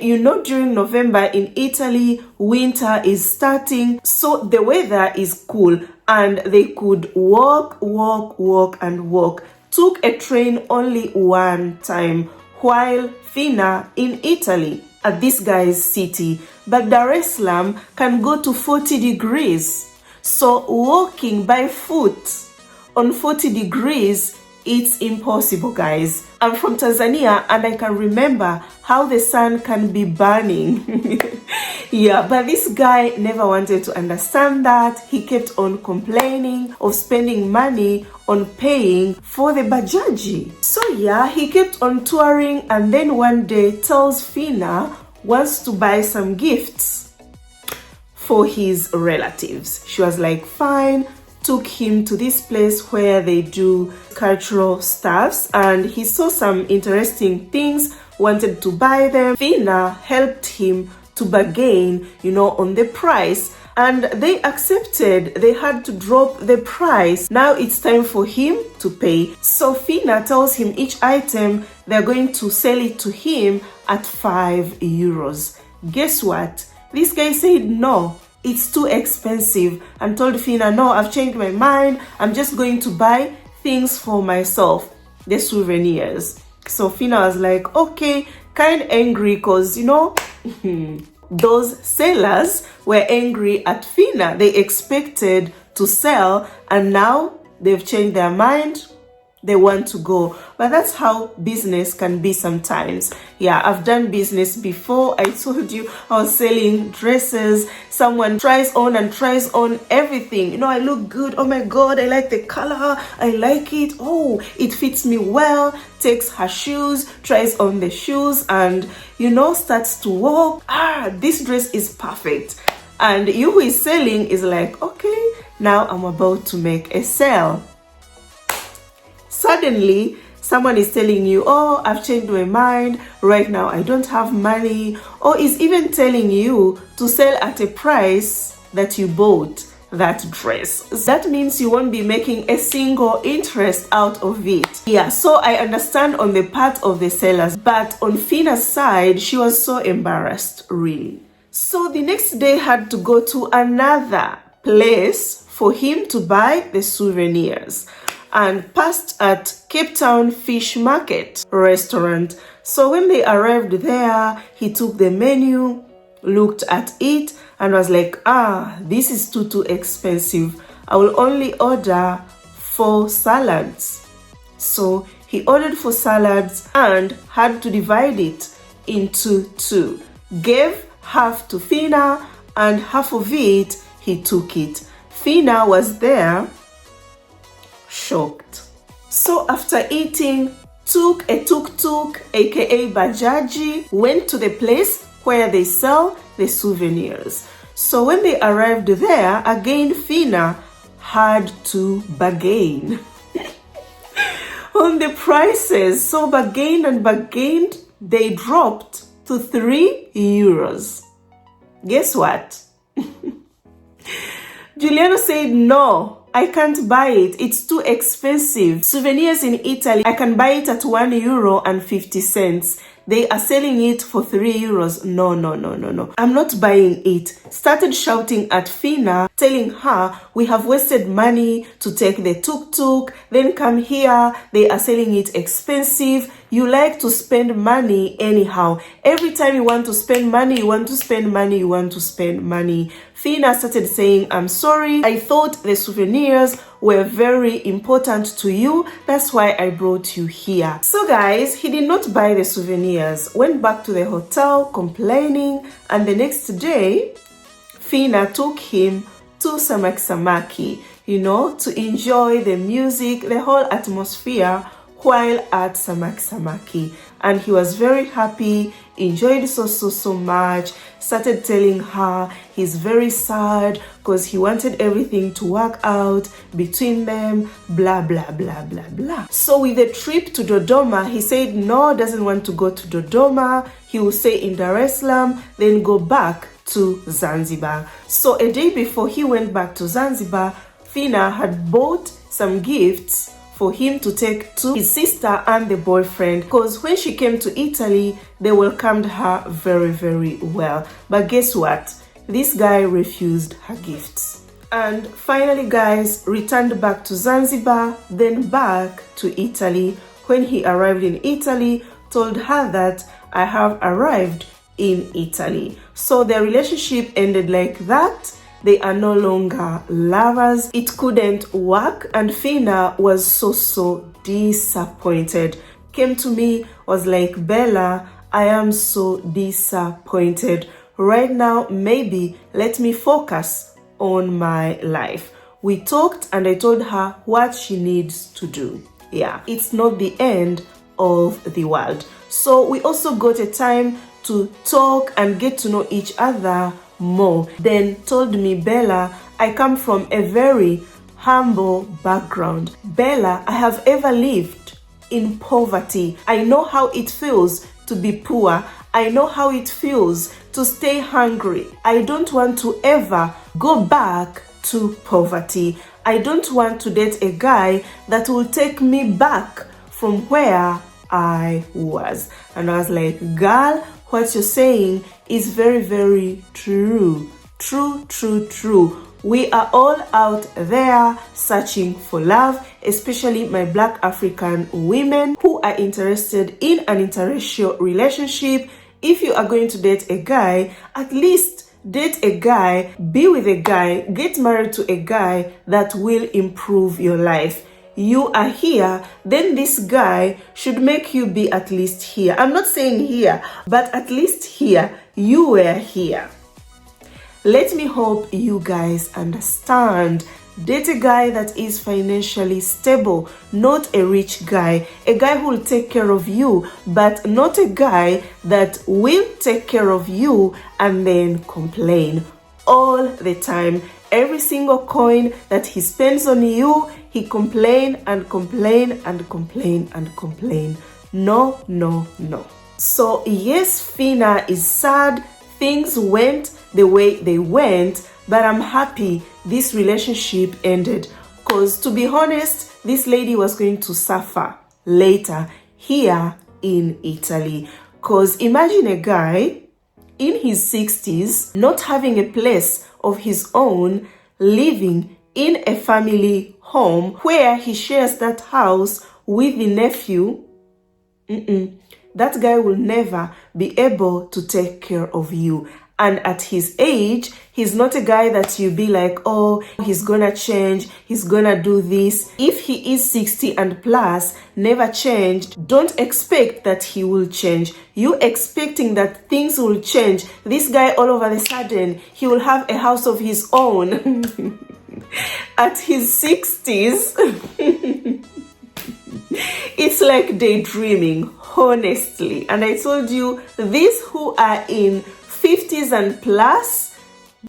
during November in Italy, winter is starting, so the weather is cool, and they could walk. Took a train only one time while Finina in Italy at this guy's city, but Dar es Salaam can go to 40 degrees. So walking by foot on 40 degrees, it's impossible, guys. I'm from Tanzania, and I can remember how the sun can be burning. Yeah, but this guy never wanted to understand that. He kept on complaining of spending money on paying for the bajaji. So yeah, he kept on touring, and then one day tells Finina wants to buy some gifts for his relatives. She was like, fine. Took him to this place where they do cultural stuffs, and he saw some interesting things, wanted to buy them. Finina helped him to bargain, on the price, and they accepted. They had to drop the price. Now it's time for him to pay. So Finina tells him each item they're going to sell it to him at €5. Guess what? This guy said no. It's too expensive, and told Finina, no, I've changed my mind. I'm just going to buy things for myself, the souvenirs. So Finina was like, okay, kind of angry because, those sellers were angry at Finina. They expected to sell, and now they've changed their mind. They want to go. But that's how business can be sometimes. Yeah, I've done business before. I told you I was selling dresses. Someone tries on everything. I look good. Oh my God, I like the color. I like it. Oh, it fits me well. Takes her shoes, tries on the shoes, and starts to walk. This dress is perfect. And you who is selling is like, okay, Now I'm about to make a sale. Suddenly, someone is telling you, oh, I've changed my mind. Right now, I don't have money. Or is even telling you to sell at a price that you bought that dress. That means you won't be making a single interest out of it. Yeah, so I understand on the part of the sellers, but on Fina's side, she was so embarrassed, really. So the next day had to go to another place for him to buy the souvenirs, and passed at Cape Town Fish Market restaurant. So when they arrived there, he took the menu, looked at it, and was like, this is too expensive. I will only order 4 salads. So he ordered 4 salads and had to divide it into 2. Gave half to Fina and half of it he took it. Fina was there, shocked. So after eating, took a tuk-tuk, aka bajaji, went to the place where they sell the souvenirs. So when they arrived there, again Fina had to bargain on the prices. So bargained and bargained, they dropped to 3 euros. Guess what? Juliano said, no, I can't buy it. It's too expensive. Souvenirs in Italy, I can buy it at €1.50. They are selling it for 3 euros. No. I'm not buying it. Started shouting at Fina, telling her, we have wasted money to take the tuk-tuk, then come here. They are selling it expensive. You like to spend money anyhow. Every time you want to spend money, you want to spend money, you want to spend money. Fina started saying, I'm sorry. I thought the souvenirs were very important to you. That's why I brought you here. So guys, he did not buy the souvenirs, went back to the hotel complaining, and the next day, Fina took him to Samaki, to enjoy the music, the whole atmosphere while at Samaki. And he was very happy, enjoyed so much, started telling her he's very sad because he wanted everything to work out between them, blah, blah, blah, blah, blah. So with the trip to Dodoma, he said no, doesn't want to go to Dodoma. He will stay in Dar es Salaam, then go back to Zanzibar. So a day before he went back to Zanzibar, Fina had bought some gifts for him to take to his sister and the boyfriend, because when she came to Italy, they welcomed her very well. But guess what? This guy refused her gifts. And finally, guys, returned back to Zanzibar, then back to Italy. When he arrived in Italy, told her that I have arrived in Italy. So their relationship ended like that. They are no longer lovers. It couldn't work, and Fina was so disappointed. Came to me, was like, Bella, I am so disappointed. Right now, maybe let me focus on my life. We talked and I told her what she needs to do. Yeah, it's not the end of the world. So we also got a time to talk and get to know each other more. Then told me, Bella, I come from a very humble background. Bella, I have ever lived in poverty. I know how it feels to be poor. I know how it feels to stay hungry. I don't want to ever go back to poverty. I don't want to date a guy that will take me back from where I was. And I was like, girl, what you're saying is very true. True. We are all out there searching for love, especially my Black African women who are interested in an interracial relationship. If you are going to date a guy, at least date a guy, be with a guy, get married to a guy that will improve your life. You are here, then this guy should make you be at least here. I'm not saying here, but at least here. You were here. Let me hope you guys understand. Date a guy that is financially stable, not a rich guy. A guy who will take care of you, but not a guy that will take care of you and then complain all the time. Every single coin that he spends on you, he complain and complain and complain and complain. No, no, no. So yes, Fina is sad. Things went the way they went, but I'm happy this relationship ended. Because to be honest, this lady was going to suffer later here in Italy. Because imagine a guy in his 60s not having a place of his own, living in a family home where he shares that house with the nephew. That guy will never be able to take care of you. And at his age, he's not a guy that you be like, oh, he's gonna change, he's gonna do this. If he is 60 and plus, never changed, don't expect that he will change. You expecting that things will change. This guy, all of a sudden, he will have a house of his own. At his 60s, it's like daydreaming, honestly. And I told you, these who are in 50s and plus,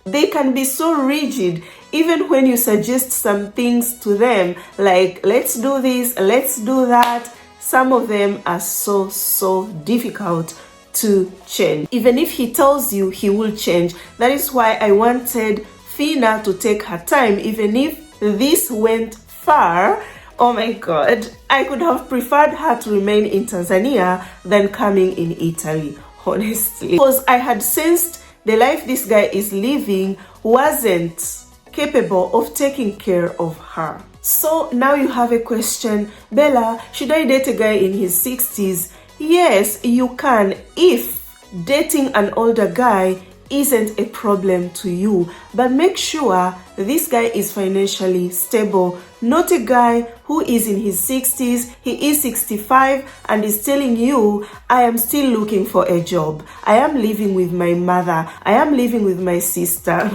they can be so rigid. Even when you suggest some things to them, like, let's do this, let's do that, some of them are so difficult to change. Even if he tells you he will change. That is why I wanted Fina to take her time. Even if this went far, oh my God, I could have preferred her to remain in Tanzania than coming in Italy, honestly. Because I had sensed the life this guy is living wasn't capable of taking care of her. So now you have a question, Bella, should I date a guy in his 60s? Yes, you can, if dating an older guy isn't a problem to you. But make sure this guy is financially stable, not a guy who is in his 60s, he is 65 and is telling you, I am still looking for a job. I am living with my mother. I am living with my sister.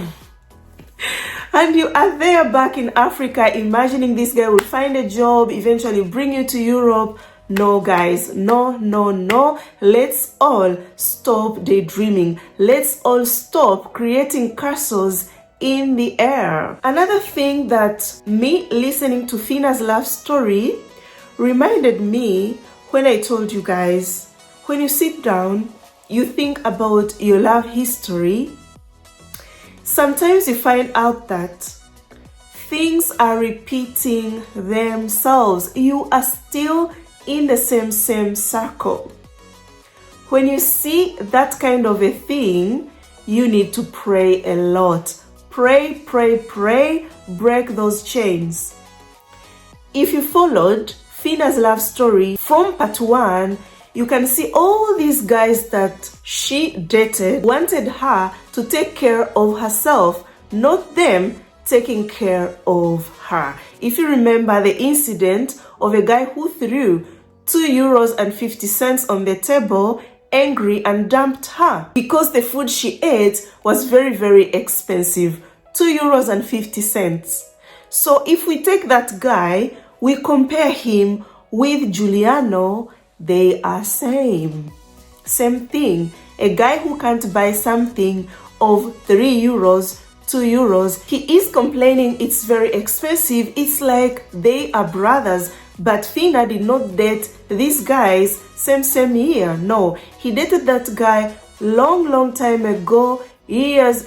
And you are there back in Africa imagining this guy will find a job, eventually bring you to Europe. No, guys, no. Let's all stop daydreaming. Let's all stop creating castles in the air. Another thing that me listening to Fina's love story reminded me when I told you guys, when you sit down, you think about your love history, sometimes you find out that things are repeating themselves. You are still in the same circle. When you see that kind of a thing, you need to pray a lot. Pray, break those chains. If you followed Fina's love story from part 1, you can see all these guys that she dated wanted her to take care of herself, not them taking care of her. If you remember the incident of a guy who threw €2.50 on the table, angry, and dumped her because the food she ate was very expensive, €2.50. So if we take that guy, we compare him with Juliano, they are same thing. A guy who can't buy something of €3, €2, he is complaining it's very expensive. It's like they are brothers. But Fina did not date these guys same year. No, he dated that guy long time ago, years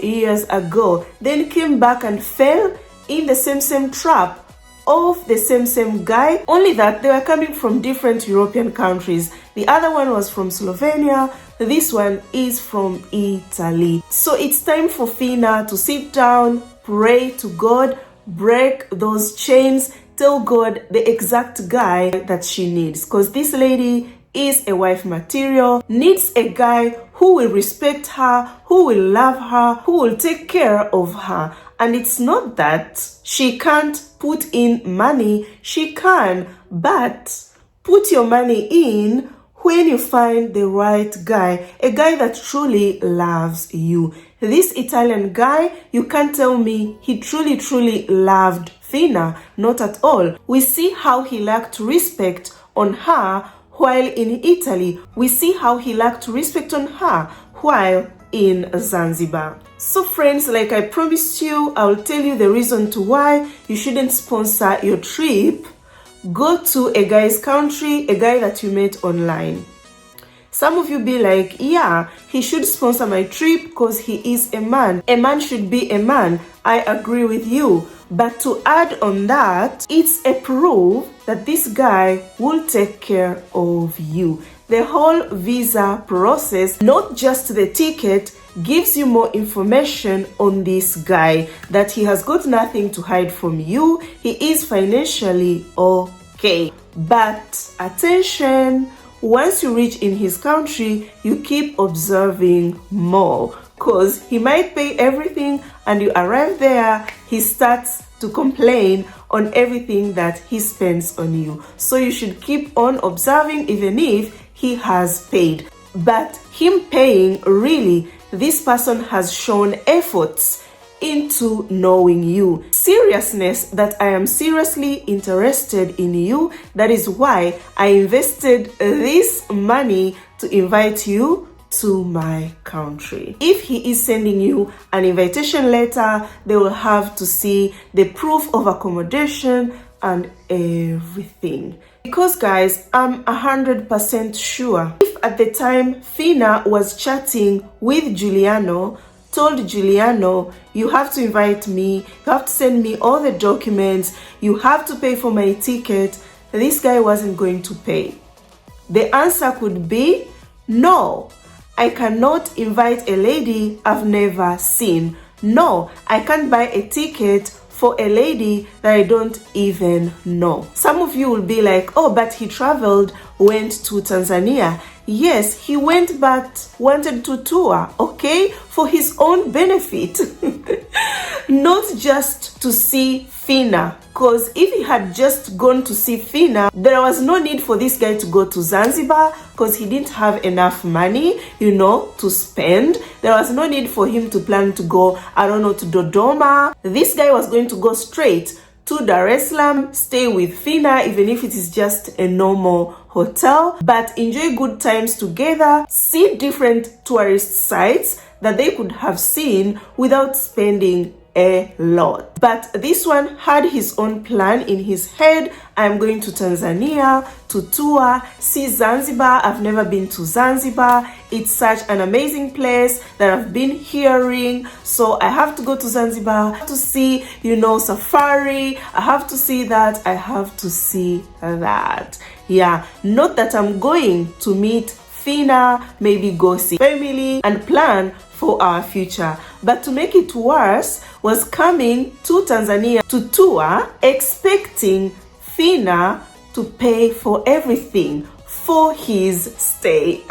ago. Then came back and fell in the same trap of the same guy. Only that they were coming from different European countries. The other one was from Slovenia. This one is from Italy. So it's time for Fina to sit down, pray to God, break those chains, tell God the exact guy that she needs. Because this lady is a wife material, needs a guy who will respect her, who will love her, who will take care of her. And it's not that she can't put in money, she can, but put your money in when you find the right guy, a guy that truly loves you. This Italian guy, you can't tell me he truly loved Fina, not at all. We see how he lacked respect on her while in Italy. We see how he lacked respect on her while in Zanzibar. So friends, like I promised you, I will tell you the reason to why you shouldn't sponsor your trip. Go to a guy's country, a guy that you met online. Some of you be like, yeah, he should sponsor my trip because he is a man. A man should be a man. I agree with you. But to add on that, it's a proof that this guy will take care of you. The whole visa process, not just the ticket, gives you more information on this guy, that he has got nothing to hide from you. He is financially okay. But attention, once you reach in his country, you keep observing more, because he might pay everything and you arrive there, he starts to complain on everything that he spends on you. So you should keep on observing even if he has paid. But him paying, really, this person has shown efforts into knowing you. Seriousness, that I am seriously interested in you. That is why I invested this money to invite you to my country. If he is sending you an invitation letter, they will have to see the proof of accommodation and everything. Because guys, I'm 100% sure if at the time Finina was chatting with Juliano, told Juliano, you have to invite me, you have to send me all the documents, you have to pay for my ticket, this guy wasn't going to pay. The answer could be, no, I cannot invite a lady I've never seen. No, I can't buy a ticket for a lady that I don't even know. Some of you will be like, oh, but he traveled, went to Tanzania. Yes, he went but wanted to tour, okay, for his own benefit. Not just to see Finina, because if he had just gone to see Finina, there was no need for this guy to go to Zanzibar, because he didn't have enough money, you know, to spend. There was no need for him to plan to go, I don't know, to Dodoma. This guy was going to go straight to Dar es Salaam, stay with Finina, even if it is just a normal hotel, but enjoy good times together, see different tourist sites that they could have seen without spending a lot. But this one had his own plan in his head. I'm going to Tanzania to tour, see Zanzibar. I've never been to Zanzibar. It's such an amazing place that I've been hearing. So I have to go to Zanzibar, I have to see, you know, safari. I have to see that. I have to see that. Yeah, not that I'm going to meet Finina, maybe go see family and plan for our future. But to make it worse, was coming to Tanzania to tour, expecting Finina to pay for everything for his stay.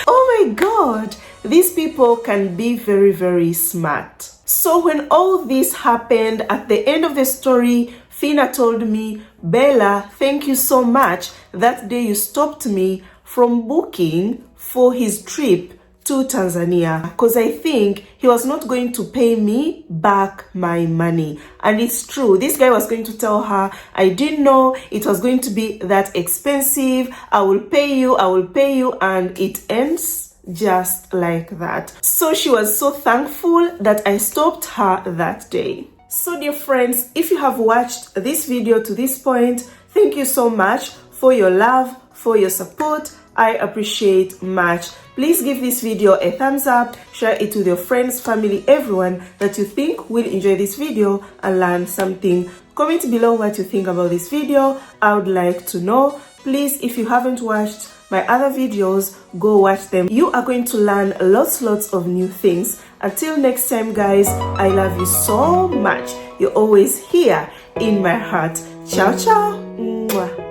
Oh my God, these people can be very, very smart. So when all this happened, at the end of the story, Finina told me, Bella, thank you so much. That day you stopped me from booking for his trip to Tanzania, because I think he was not going to pay me back my money. And it's true, this guy was going to tell her, I didn't know it was going to be that expensive, I will pay you, and it ends just like that. So she was so thankful that I stopped her that day. So dear friends, if you have watched this video to this point, thank you so much for your love, for your support. I appreciate much. Please give this video a thumbs up, share it with your friends, family, everyone that you think will enjoy this video and learn something. Comment below what you think about this video. I would like to know. Please, if you haven't watched my other videos, go watch them. You are going to learn lots of new things. Until next time, guys, I love you so much. You're always here in my heart. Ciao, ciao. Mwah.